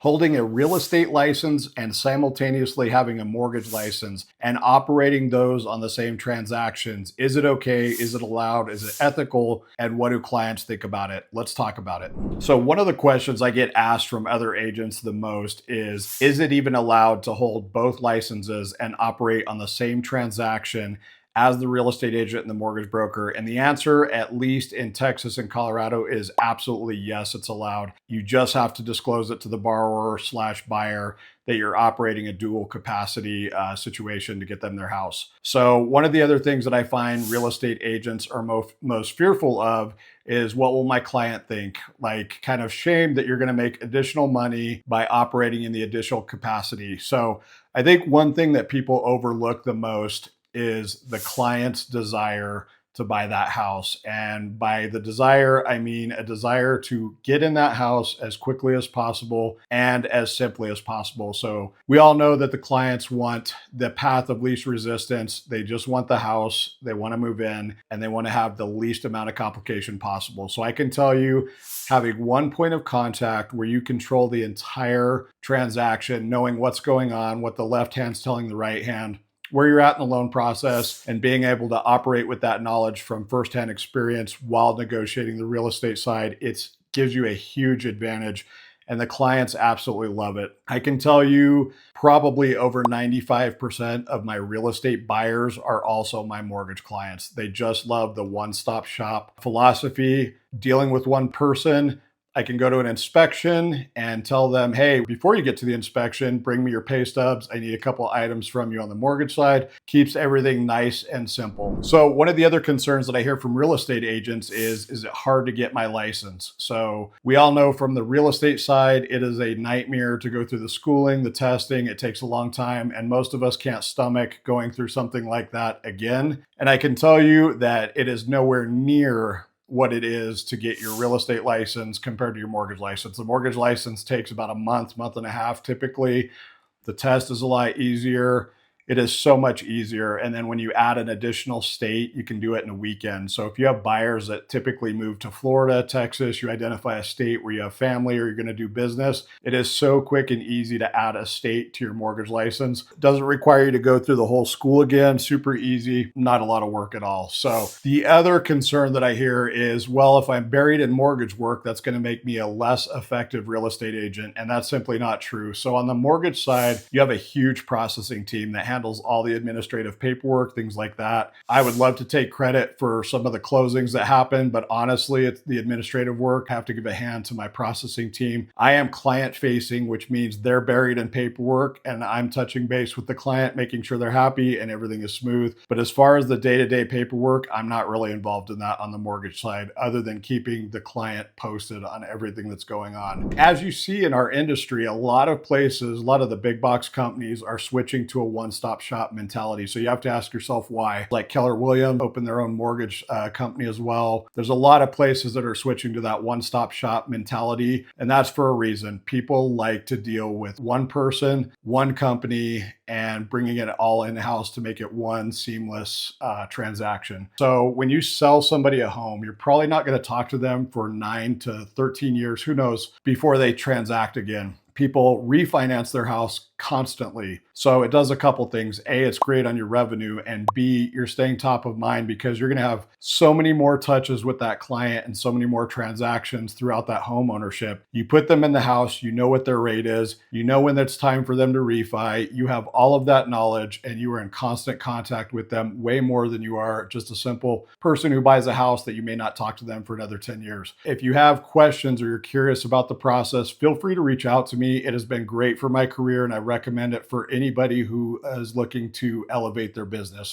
Holding a real estate license and simultaneously having a mortgage license and operating those on the same transactions. Is it okay? Is it allowed? Is it ethical? And what do clients think about it? Let's talk about it. So, one of the questions I get asked from other agents the most is it even allowed to hold both licenses and operate on the same transaction as the real estate agent and the mortgage broker? And the answer, at least in Texas and Colorado, is absolutely yes, it's allowed. You just have to disclose it to the borrower slash buyer that you're operating a dual capacity situation to get them their house. So one of the other things that I find real estate agents are most fearful of is, what will my client think? Like, kind of shame that you're going to make additional money by operating in the additional capacity. So I think one thing that people overlook the most is the client's desire to buy that house. And by the desire, I mean a desire to get in that house as quickly as possible and as simply as possible. So we all know that the clients want the path of least resistance. They just want the house, they want to move in, and they want to have the least amount of complication possible. So I can tell you, having one point of contact where you control the entire transaction, knowing what's going on, what the left hand's telling the right hand, where you're at in the loan process, and being able to operate with that knowledge from firsthand experience while negotiating the real estate side, it gives you a huge advantage. And the clients absolutely love it. I can tell you probably over 95% of my real estate buyers are also my mortgage clients. They just love the one-stop shop philosophy, dealing with one person. I can go to an inspection and tell them, hey, before you get to the inspection, bring me your pay stubs. I need a couple items from you on the mortgage side. Keeps everything nice and simple. So one of the other concerns that I hear from real estate agents is it hard to get my license? So we all know from the real estate side, it is a nightmare to go through the schooling, the testing. It takes a long time, and most of us can't stomach going through something like that again. And I can tell you that it is nowhere near what it is to get your real estate license compared to your mortgage license. The mortgage license takes about a month and a half typically. The test is a lot easier. It is so much easier. And then when you add an additional state, you can do it in a weekend. So if you have buyers that typically move to Florida, Texas, you identify a state where you have family or you're going to do business, it is so quick and easy to add a state to your mortgage license. It doesn't require you to go through the whole school again. Super easy, not a lot of work at all. So the other concern that I hear is, well, if I'm buried in mortgage work, that's going to make me a less effective real estate agent. And that's simply not true. So on the mortgage side, you have a huge processing team that handles all the administrative paperwork, things like that. I would love to take credit for some of the closings that happen, but honestly, it's the administrative work. I have to give a hand to my processing team. I am client facing, which means they're buried in paperwork and I'm touching base with the client, making sure they're happy and everything is smooth. But as far as the day-to-day paperwork, I'm not really involved in that on the mortgage side, other than keeping the client posted on everything that's going on. As you see in our industry, a lot of places, a lot of the big box companies are switching to a one-stop shop mentality. So you have to ask yourself why. Like Keller Williams opened their own mortgage company as well. There's a lot of places that are switching to that one-stop shop mentality, and that's for a reason. People like to deal with one person, one company, and bringing it all in-house to make it one seamless transaction. So when you sell somebody a home, you're probably not going to talk to them for 9 to 13 years, who knows, before they transact again. People refinance their house constantly. So it does a couple things. A, it's great on your revenue, and B, you're staying top of mind because you're going to have so many more touches with that client and so many more transactions throughout that home ownership. You put them in the house, you know what their rate is, you know when it's time for them to refi, you have all of that knowledge, and you are in constant contact with them way more than you are just a simple person who buys a house that you may not talk to them for another 10 years. If you have questions or you're curious about the process, feel free to reach out to me. It has been great for my career, and I recommend it for anybody who is looking to elevate their business.